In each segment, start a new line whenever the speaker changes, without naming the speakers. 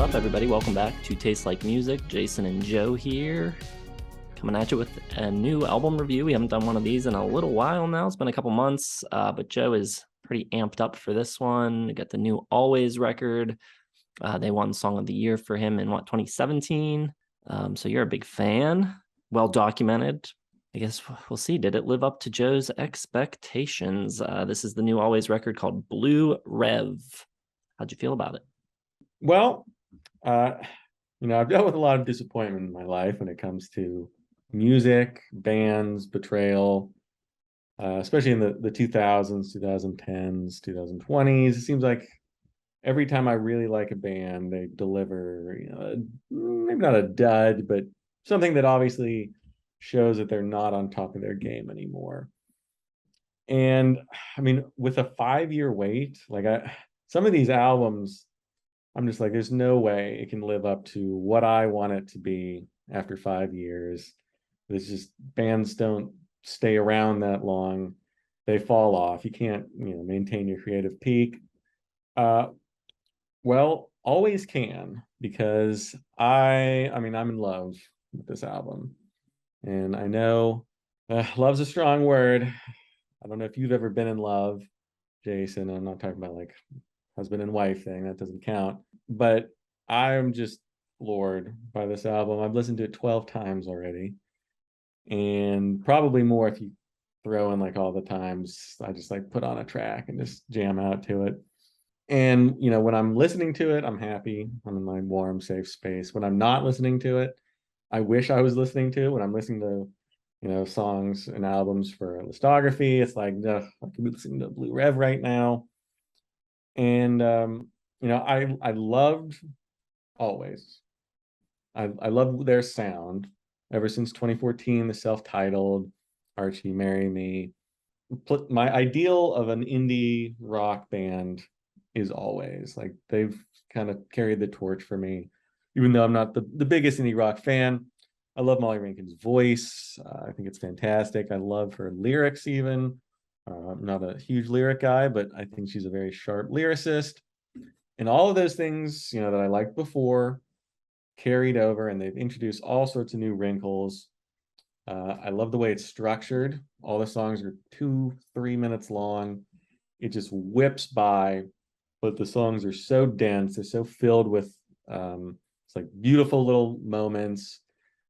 up, everybody? Welcome back to Taste Like Music. Jason and Joe here, coming at you with a new album review. We haven't done one of these in a little while now. It's been a couple months, but Joe is pretty amped up for this one. We got the new Alvvays record. They won Song of the Year for him in 2017. So you're a big fan. Well documented. I guess we'll see. Did it live up to Joe's expectations? This is the new Alvvays record called Blue Rev. How'd you feel about it?
Well, I've dealt with a lot of disappointment in my life when it comes to music, bands, betrayal, especially in the 2000s, 2010s, 2020s. It seems like every time I really like a band, they deliver, maybe not a dud, but something that obviously shows that they're not on top of their game anymore. And I mean, with a 5-year wait, some of these albums, I'm just like, there's no way it can live up to what I want it to be after 5 years. It's just, bands don't stay around that long. They fall off. You can't, maintain your creative peak. Well, always can, because I'm in love with this album. And I know love's a strong word. I don't know if you've ever been in love, Jason. I'm not talking about like husband and wife thing, that doesn't count, but I'm just floored by this album. I've listened to it 12 times already, and probably more if you throw in like all the times I just like put on a track and just jam out to it. And when I'm listening to it, I'm happy. I'm in my warm, safe space. When I'm not listening to it, I wish I was listening to it. When I'm listening to songs and albums for listography, it's like, ugh, I could be listening to Blue Rev right now. And I loved Alvvays. I love their sound ever since 2014, the self-titled Archie Marry Me. My ideal of an indie rock band is Alvvays. Like, they've kind of carried the torch for me, even though I'm not the biggest indie rock fan. I love Molly Rankin's voice. I think it's fantastic. I love her lyrics even. I'm not a huge lyric guy, but I think she's a very sharp lyricist. And all of those things, that I liked before, carried over, and they've introduced all sorts of new wrinkles. I love the way it's structured. All the songs are 2-3 minutes long. It just whips by, but the songs are so dense. They're so filled with it's like beautiful little moments.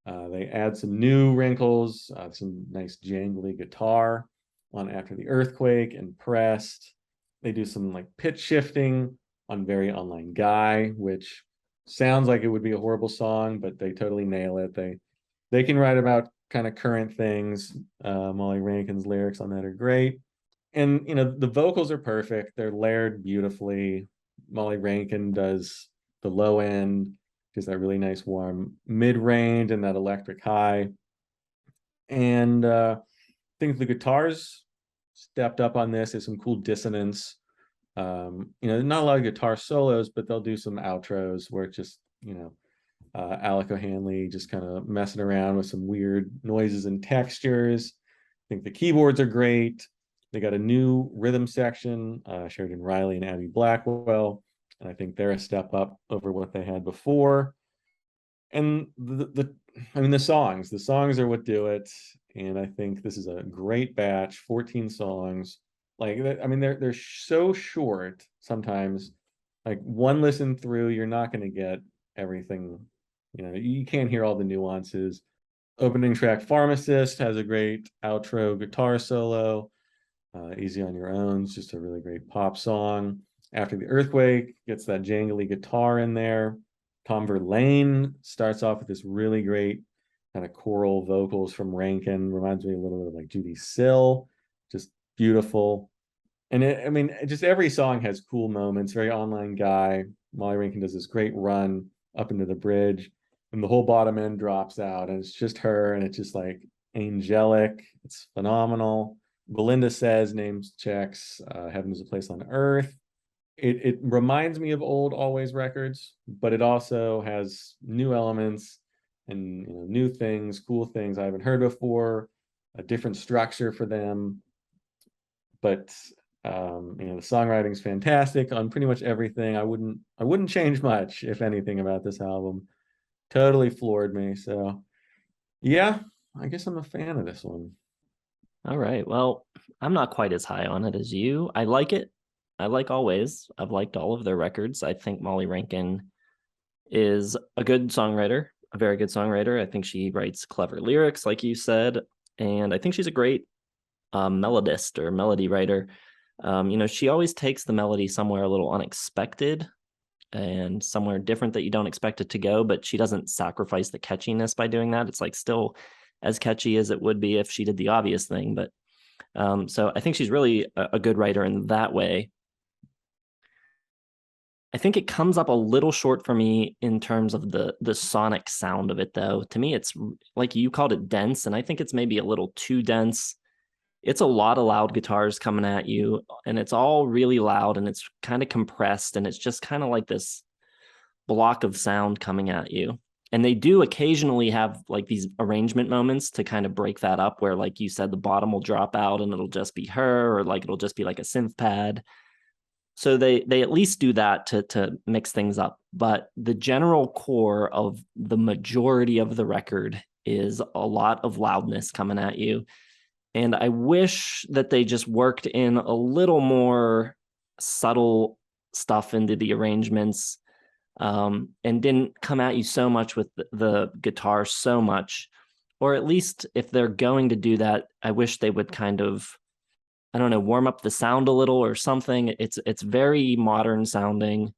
They add some new wrinkles, some nice jangly guitar on After the Earthquake and Pressed. They do some like pitch shifting on Very Online Guy, which sounds like it would be a horrible song, but they totally nail it. They can write about kind of current things. Molly Rankin's lyrics on that are great. And the vocals are perfect. They're layered beautifully. Molly Rankin does the low end, just that really nice warm mid-range and that electric high. And I think the guitars stepped up on this. There's some cool dissonance. Not a lot of guitar solos, but they'll do some outros where it's just, Alec O'Hanley just kind of messing around with some weird noises and textures. I think the keyboards are great. They got a new rhythm section, Sheridan Riley and Abbey Blackwell, and I think they're a step up over what they had before. And the songs are what do it. And I think this is a great batch, 14 songs. They're so short sometimes. Like, one listen through, you're not going to get everything. You can't hear all the nuances. Opening track Pharmacist has a great outro guitar solo. Easy on Your Own is just a really great pop song. After the Earthquake gets that jangly guitar in there. Tom Verlaine starts off with this really great kind of choral vocals from Rankin. Reminds me a little bit of like Judy Sill. Just beautiful. And just every song has cool moments. Very Online Guy. Molly Rankin does this great run up into the bridge, and the whole bottom end drops out, and it's just her, and it's just like angelic. It's phenomenal. Belinda Says, names checks, Heaven is a Place on Earth. It reminds me of old Alvvays records, but it also has new elements and new things, cool things I haven't heard before, a different structure for them. But The songwriting's fantastic on pretty much everything. I wouldn't change much, if anything, about this album. Totally floored me. So yeah, I guess I'm a fan of this one.
All right. Well, I'm not quite as high on it as you. I like it. I like Always. I've liked all of their records. I think Molly Rankin is a good songwriter, a very good songwriter. I think she writes clever lyrics, like you said, and I think she's a great melodist or melody writer. She always takes the melody somewhere a little unexpected and somewhere different that you don't expect it to go, but she doesn't sacrifice the catchiness by doing that. It's like still as catchy as it would be if she did the obvious thing. But so I think she's really a good writer in that way. I think it comes up a little short for me in terms of the sonic sound of it, though. To me, it's like you called it dense, and I think it's maybe a little too dense. It's a lot of loud guitars coming at you, and it's all really loud, and it's kind of compressed, and it's just kind of like this block of sound coming at you. And they do occasionally have like these arrangement moments to kind of break that up, where, like you said, the bottom will drop out and it'll just be her, or like it'll just be like a synth pad. So they at least do that to mix things up. But the general core of the majority of the record is a lot of loudness coming at you. And I wish that they just worked in a little more subtle stuff into the arrangements, and didn't come at you so much with the guitar so much. Or at least if they're going to do that, I wish they would kind of, I don't know, warm up the sound a little or something. It's very modern sounding.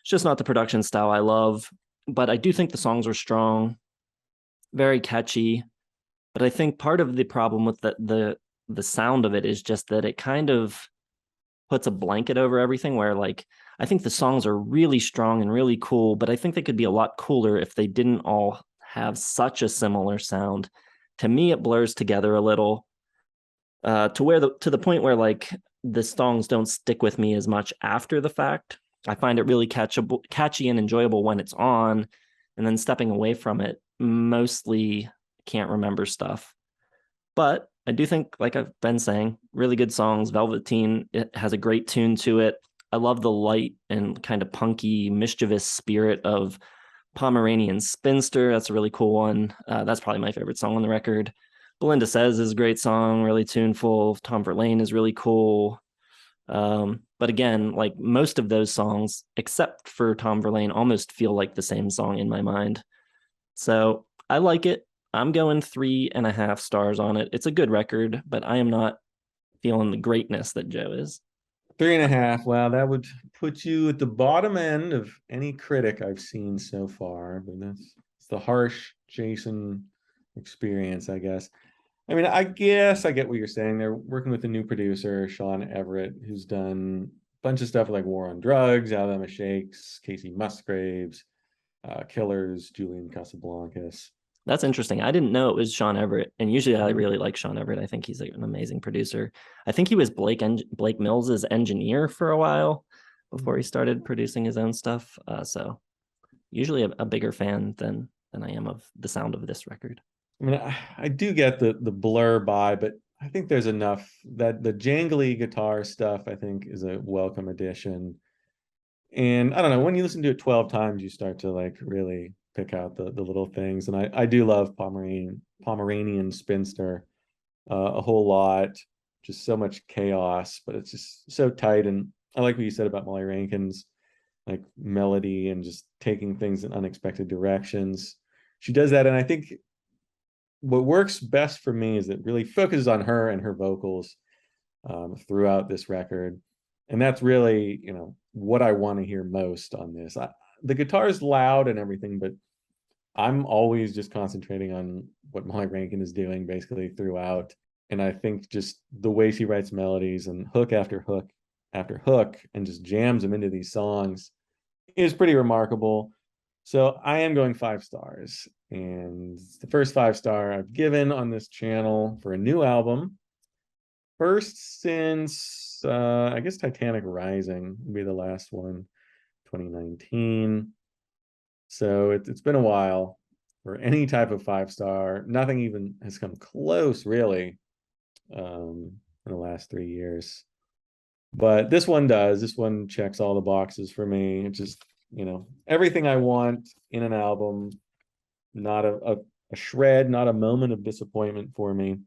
It's just not the production style I love, but I do think the songs are strong, very catchy. But I think part of the problem with the sound of it is just that it kind of puts a blanket over everything, where like I think the songs are really strong and really cool, but I think they could be a lot cooler if they didn't all have such a similar sound. To me, it blurs together a little, to the point where like the songs don't stick with me as much after the fact. I find it really catchy and enjoyable when it's on, and then stepping away from it, mostly can't remember stuff. But I do think, like I've been saying, really good songs. Velveteen, it has a great tune to it. I love the light and kind of punky, mischievous spirit of Pomeranian Spinster. That's a really cool one. That's probably my favorite song on the record. Belinda Says is a great song, really tuneful. Tom Verlaine is really cool. But again, like most of those songs, except for Tom Verlaine, almost feel like the same song in my mind. So I like it. I'm going 3.5 stars on it. It's a good record, but I am not feeling the greatness that Joe is.
3.5. Wow, that would put you at the bottom end of any critic I've seen so far. But it's the harsh Jason experience, I guess. I mean, I guess I get what you're saying. They're working with a new producer, Shawn Everett, who's done a bunch of stuff like War on Drugs, Alabama Shakes, Casey Musgraves, Killers, Julian Casablancas.
That's interesting. I didn't know it was Shawn Everett, and usually I really like Shawn Everett. I think he's like an amazing producer. I think he was Blake Mills's engineer for a while before he started producing his own stuff. So usually a bigger fan than I am of the sound of this record.
I mean, I do get the blur by, but I think there's enough that the jangly guitar stuff, I think, is a welcome addition. And I don't know, when you listen to it 12 times, you start to like really pick out the little things. And I do love Pomeranian Spinster a whole lot. Just so much chaos, but it's just so tight. And I like what you said about Molly Rankin's like melody and just taking things in unexpected directions. She does that, and I think what works best for me is it really focuses on her and her vocals throughout this record. And that's really, what I want to hear most on this. The guitar is loud and everything, but I'm always just concentrating on what Molly Rankin is doing basically throughout. And I think just the way she writes melodies and hook after hook after hook and just jams them into these songs is pretty remarkable. So I am going 5 stars. And it's the first 5-star I've given on this channel for a new album. First since, I guess, Titanic Rising would be the last one, 2019. So it's been a while for any type of 5-star. Nothing even has come close, really, in the last 3 years. But this one does. This one checks all the boxes for me. It's just, everything I want in an album. Not a shred, not a moment of disappointment for me.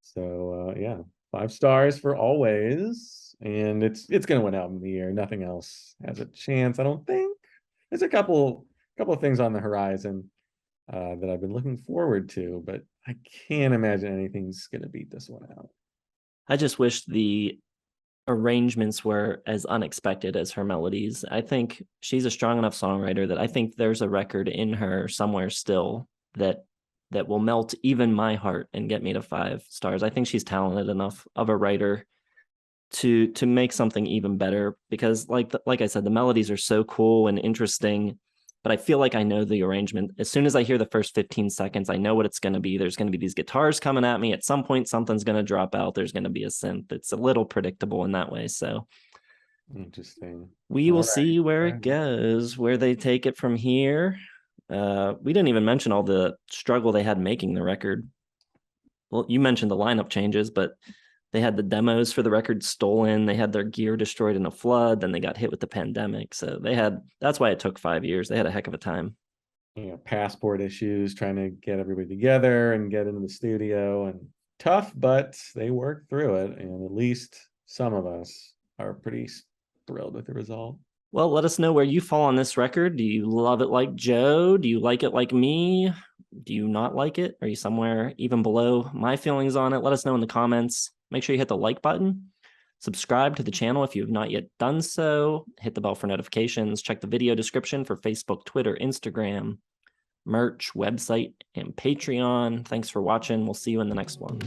So yeah, 5 stars for Always. And it's gonna win album of the year. Nothing else has a chance, I don't think. There's a couple of things on the horizon that I've been looking forward to, but I can't imagine anything's gonna beat this one out.
I just wish the arrangements were as unexpected as her melodies. I think she's a strong enough songwriter that I think there's a record in her somewhere still that will melt even my heart and get me to 5 stars. I think she's talented enough of a writer to make something even better, because like I said, the melodies are so cool and interesting, but I feel like I know the arrangement. As soon as I hear the first 15 seconds, I know what it's going to be. There's going to be these guitars coming at me. At some point, something's going to drop out. There's going to be a synth. It's a little predictable in that way. So
Interesting.
we will
All
see where
right.
it goes, where they take it from here. We didn't even mention all the struggle they had making the record. Well, you mentioned the lineup changes, but they had the demos for the record stolen. They had their gear destroyed in a flood. Then they got hit with the pandemic. So that's why it took 5 years. They had a heck of a time.
Passport issues, trying to get everybody together and get into the studio, and tough, but they worked through it. And at least some of us are pretty thrilled with the result.
Well, let us know where you fall on this record. Do you love it like Joe? Do you like it like me? Do you not like it? Are you somewhere even below my feelings on it? Let us know in the comments. Make sure you hit the like button. Subscribe to the channel if you have not yet done so. Hit the bell for notifications. Check the video description for Facebook, Twitter, Instagram, merch, website, and Patreon. Thanks for watching. We'll see you in the next one.